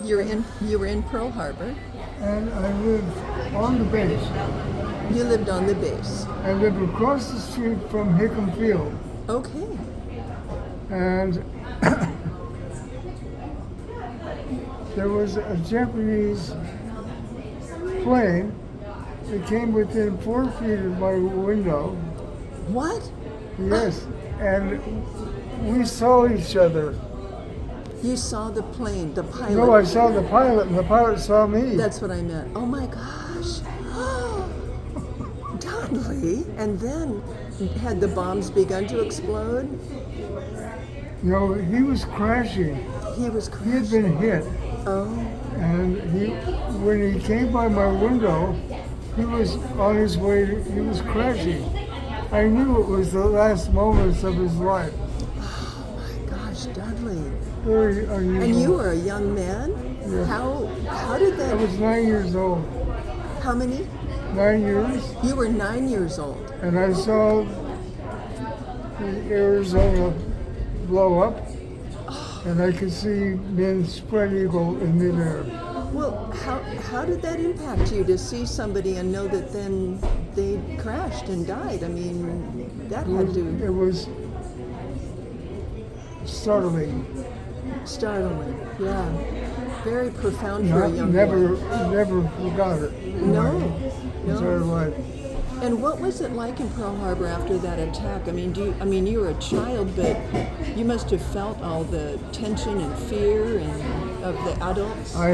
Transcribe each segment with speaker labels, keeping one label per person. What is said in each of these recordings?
Speaker 1: You were in Pearl Harbor.
Speaker 2: and I lived on the base.
Speaker 1: You lived on the base.
Speaker 2: I lived across the street from Hickam Field,
Speaker 1: Okay.
Speaker 2: and there was a Japanese plane that came within 4 feet of my window.
Speaker 1: What?
Speaker 2: Yes, and we saw each other.
Speaker 1: You saw the plane, the pilot.
Speaker 2: No, I saw the pilot, and the pilot saw me.
Speaker 1: That's what I meant. Oh my gosh. Dudley. And then had the bombs begun to explode?
Speaker 2: No, he was crashing.
Speaker 1: He was
Speaker 2: He had
Speaker 1: crashing.
Speaker 2: been hit,
Speaker 1: Oh.
Speaker 2: and when he came by my window, he was on his way. He was crashing. I knew it was the last moments of his life.
Speaker 1: Oh my gosh, Dudley.
Speaker 2: Very unusual.
Speaker 1: And you were a young man?
Speaker 2: Yeah.
Speaker 1: How did
Speaker 2: I
Speaker 1: that,
Speaker 2: was 9 years old.
Speaker 1: how many?
Speaker 2: 9 years,
Speaker 1: You were 9 years old.
Speaker 2: and I saw the Arizona blow up, and I could see men spread eagle in midair.
Speaker 1: Well, how did that impact you to see somebody and know that then they crashed and died? I mean, that had to
Speaker 2: It was startling.
Speaker 1: startling. Yeah, very profound for a young
Speaker 2: Never
Speaker 1: boy.
Speaker 2: forgot it. in
Speaker 1: No,
Speaker 2: my entire
Speaker 1: no.
Speaker 2: life.
Speaker 1: And what was it like in Pearl Harbor after that attack? I mean, you were a child, but you must have felt all the tension and fear and of the adults.
Speaker 2: I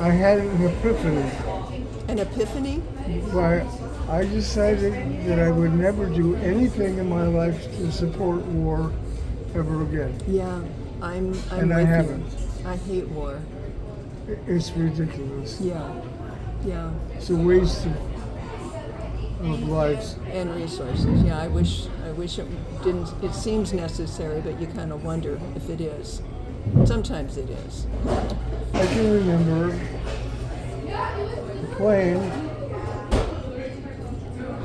Speaker 2: had an epiphany.
Speaker 1: An epiphany?
Speaker 2: Why, I decided that I would never do anything in my life to support war ever again.
Speaker 1: Yeah, I'm
Speaker 2: And I
Speaker 1: with
Speaker 2: haven't.
Speaker 1: you. I hate war.
Speaker 2: It's ridiculous.
Speaker 1: Yeah, yeah.
Speaker 2: It's a waste of lives.
Speaker 1: And resources. Yeah, I wish it didn't. It seems necessary, but you kind of wonder if it is. Sometimes it is.
Speaker 2: I can remember the plane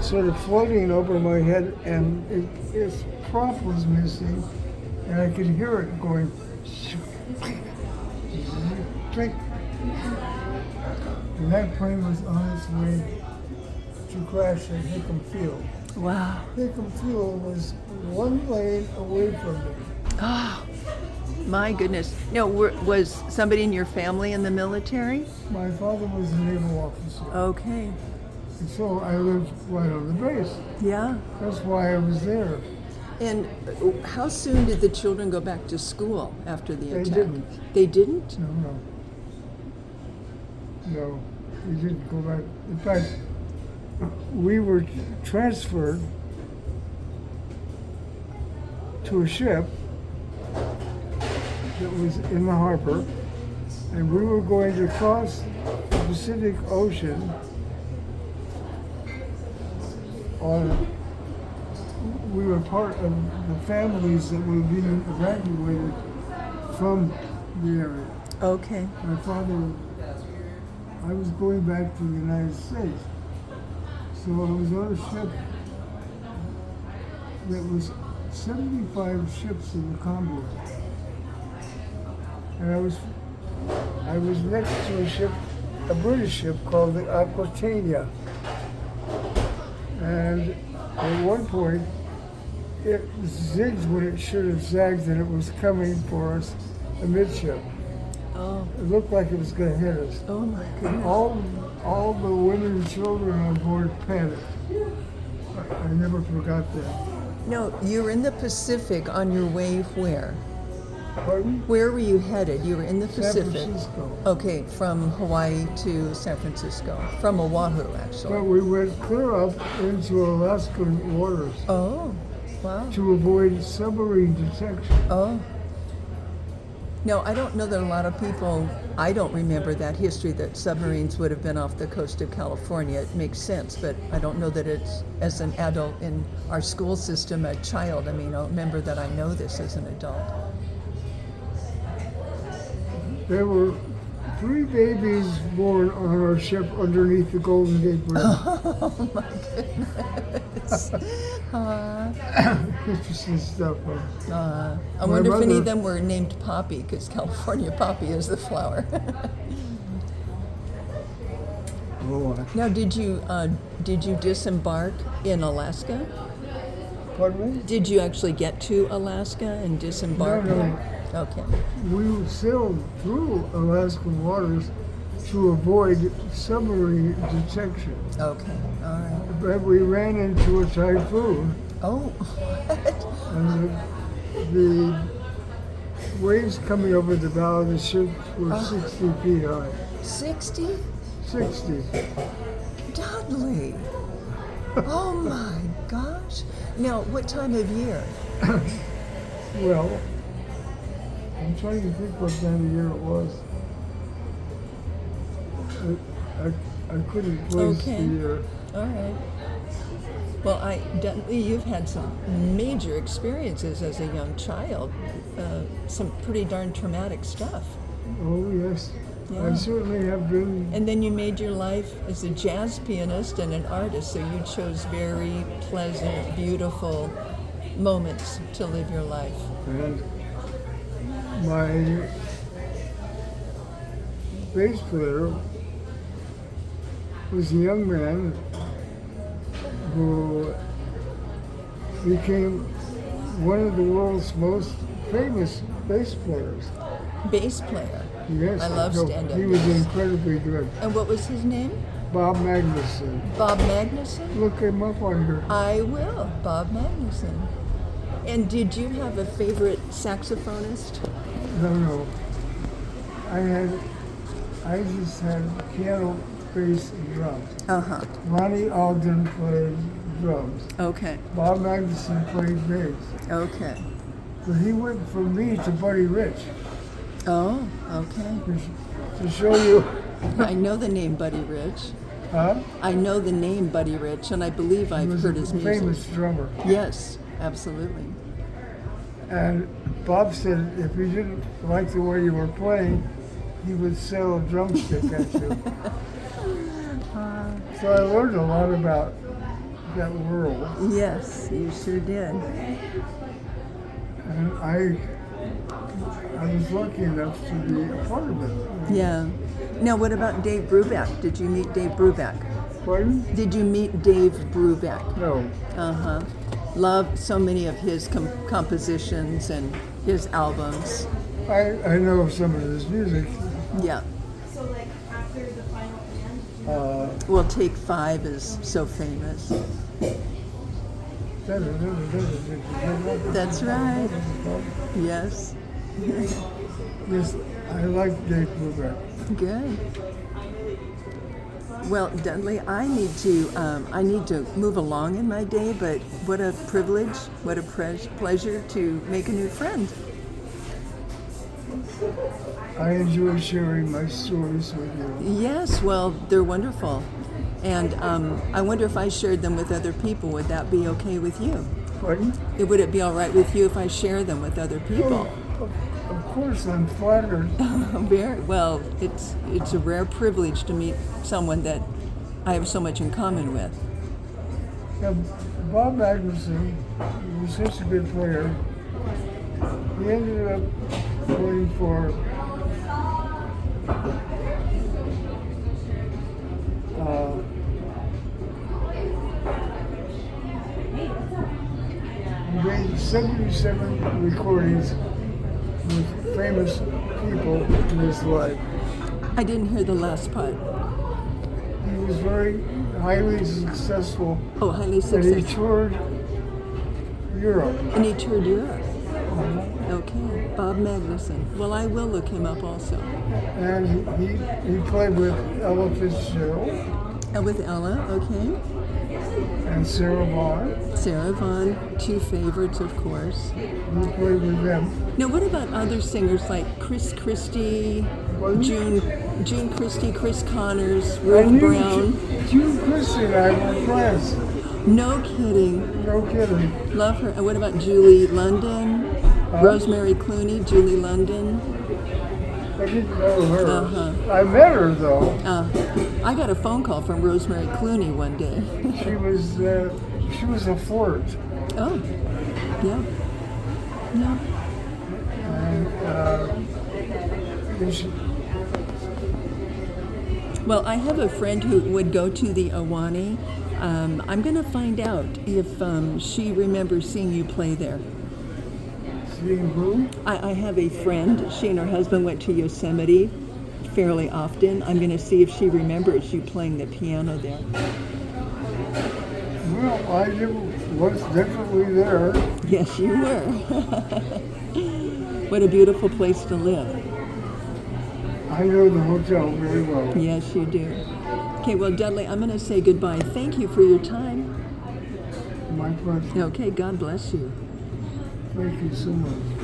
Speaker 2: sort of floating over my head, and its prop was missing, and I could hear it going. Click. And that plane was on its way to crash at Hickam Field.
Speaker 1: Wow.
Speaker 2: Hickam Field was one lane away from me.
Speaker 1: Oh, my goodness. No, was somebody in your family in the military?
Speaker 2: My father was a naval officer,
Speaker 1: Okay.
Speaker 2: and so I lived right on the base.
Speaker 1: Yeah.
Speaker 2: That's why I was there.
Speaker 1: And how soon did the children go back to school after the
Speaker 2: They
Speaker 1: attack?
Speaker 2: didn't.
Speaker 1: They didn't?
Speaker 2: No, we didn't go back. In fact, we were transferred to a ship that was in the harbor, and we were going to cross the Pacific Ocean we were part of the families that were being evacuated from the area.
Speaker 1: Okay.
Speaker 2: My father, I was going back to the United States. So I was on a ship that was 75 ships in the convoy. And I was next to a ship, a British ship called the Aquitania. And at one point, it zigged when it should have zagged, and it was coming for us amidship.
Speaker 1: Oh.
Speaker 2: It looked like it was going to hit us.
Speaker 1: Oh my goodness.
Speaker 2: All the women and children on board panicked. I never forgot that.
Speaker 1: No, you were in the Pacific on your way where?
Speaker 2: Pardon?
Speaker 1: Where were you headed? You were in the
Speaker 2: San
Speaker 1: Pacific.
Speaker 2: Francisco.
Speaker 1: Okay, from Hawaii to San Francisco. From Oahu, actually.
Speaker 2: But we went clear up into Alaskan waters
Speaker 1: Oh, wow.
Speaker 2: to avoid submarine detection.
Speaker 1: Oh. No, I don't know that a lot of people, I don't remember that history that submarines would have been off the coast of California. It makes sense, but I don't know that it's, as an adult in our school system, a child. I mean, I don't remember that I know this as an adult.
Speaker 2: There were 3 babies born on our ship underneath the Golden Gate Bridge.
Speaker 1: Oh my goodness.
Speaker 2: Interesting stuff.
Speaker 1: I
Speaker 2: My
Speaker 1: wonder if any
Speaker 2: mother-
Speaker 1: of them were named Poppy, because California poppy is the flower.
Speaker 2: Oh,
Speaker 1: Now, did you disembark in Alaska?
Speaker 2: pardon me?
Speaker 1: Did you actually get to Alaska and disembark?
Speaker 2: No.
Speaker 1: Okay.
Speaker 2: We sailed through Alaskan waters to avoid submarine detection.
Speaker 1: Okay. All right.
Speaker 2: But we ran into a typhoon,
Speaker 1: Oh, what?
Speaker 2: and the waves coming over the bow of the ship were 60 feet high.
Speaker 1: 60?
Speaker 2: 60.
Speaker 1: Dudley. Oh my gosh. Now, what time of year?
Speaker 2: Well, I'm trying to think what time of year it was. I couldn't place
Speaker 1: Okay.
Speaker 2: the year.
Speaker 1: All right. Well, Dudley, you've had some major experiences as a young child. Some pretty darn traumatic stuff.
Speaker 2: Oh, yes.
Speaker 1: Yeah.
Speaker 2: I certainly have been.
Speaker 1: And then you made your life as a jazz pianist and an artist, so you chose very pleasant, beautiful moments to live your life.
Speaker 2: And my bass player was a young man who became one of the world's most famous bass players.
Speaker 1: Bass player.
Speaker 2: Yes,
Speaker 1: I love
Speaker 2: so
Speaker 1: stand-up
Speaker 2: he was
Speaker 1: bass.
Speaker 2: incredibly good.
Speaker 1: And what was his name?
Speaker 2: Bob Magnuson.
Speaker 1: Bob Magnuson?
Speaker 2: Look him up on your.
Speaker 1: I will. Bob Magnuson. And did you have a favorite saxophonist?
Speaker 2: No. I just had piano, bass, and drums.
Speaker 1: Uh-huh.
Speaker 2: Ronnie Ogden played drums.
Speaker 1: Okay.
Speaker 2: Bob Magnuson played bass.
Speaker 1: Okay.
Speaker 2: But he went from me to Buddy Rich
Speaker 1: Oh, okay.
Speaker 2: to show you.
Speaker 1: I know the name Buddy Rich.
Speaker 2: Huh?
Speaker 1: I know the name Buddy Rich, and I believe
Speaker 2: He
Speaker 1: I've
Speaker 2: was
Speaker 1: heard
Speaker 2: a
Speaker 1: his music.
Speaker 2: famous drummer.
Speaker 1: Yes, absolutely.
Speaker 2: And Bob said if you didn't like the way you were playing, he would sell a drumstick at you. So I learned a lot about that world.
Speaker 1: Yes, you sure did.
Speaker 2: And I was lucky enough to be a part of it.
Speaker 1: Yeah. Now, what about Dave Brubeck? Did you meet Dave Brubeck?
Speaker 2: Pardon?
Speaker 1: Did you meet Dave Brubeck?
Speaker 2: No.
Speaker 1: Uh-huh. Loved so many of his compositions and his albums.
Speaker 2: I know some of his music.
Speaker 1: Yeah.
Speaker 3: So like after the final band,
Speaker 1: Well, Take 5 is so famous. That's right. Yes.
Speaker 2: Yes, I like Dave Brubeck.
Speaker 1: Good. Well, Dudley, I need to move along in my day, but what a privilege, what a pleasure to make a new friend.
Speaker 2: I enjoy sharing my stories with you.
Speaker 1: Yes, well, they're wonderful. And I wonder if I shared them with other people, would that be okay with you?
Speaker 2: Pardon?
Speaker 1: Would it be all right with you if I share them with other people?
Speaker 2: Of course, I'm flattered.
Speaker 1: Very well. It's a rare privilege to meet someone that I have so much in common with.
Speaker 2: Now, Bob Magnuson was such a good player. He ended up playing for he made 77 recordings with famous people in his life.
Speaker 1: I didn't hear the last part.
Speaker 2: He was very highly successful,
Speaker 1: Oh, highly
Speaker 2: and he
Speaker 1: successful.
Speaker 2: toured Europe.
Speaker 1: And he toured Europe. Okay, Bob Magnuson. Well, I will look him up also.
Speaker 2: And he played with Ella Fitzgerald
Speaker 1: And with Ella, okay.
Speaker 2: and Sarah Vaughan.
Speaker 1: Sarah Vaughan, two favorites, of course.
Speaker 2: He played with them.
Speaker 1: Now, what about other singers like Chris Christie,
Speaker 2: Pardon?
Speaker 1: June Christie, Chris Connors,
Speaker 2: And
Speaker 1: Ruth
Speaker 2: you,
Speaker 1: Brown?
Speaker 2: June Christie and I were friends.
Speaker 1: No kidding.
Speaker 2: No kidding.
Speaker 1: Love her. And what about Julie London? Rosemary Clooney, Julie London.
Speaker 2: I didn't know her.
Speaker 1: Uh-huh.
Speaker 2: I met her though.
Speaker 1: I got a phone call from Rosemary Clooney one day.
Speaker 2: She was a flirt.
Speaker 1: Oh, yeah. Yeah.
Speaker 2: And she,
Speaker 1: Well, I have a friend who would go to the Awani. I'm going to find out if she remembers seeing you play there.
Speaker 2: seeing who?
Speaker 1: I have a friend. She and her husband went to Yosemite fairly often. I'm going to see if she remembers you playing the piano there.
Speaker 2: Well, I was definitely there.
Speaker 1: Yes, you were. What a beautiful place to live.
Speaker 2: I know the hotel very well.
Speaker 1: Yes, you do. Okay, well, Dudley, I'm going to say goodbye. Thank you for your time.
Speaker 2: My pleasure.
Speaker 1: Okay, God bless you.
Speaker 2: Thank you so much.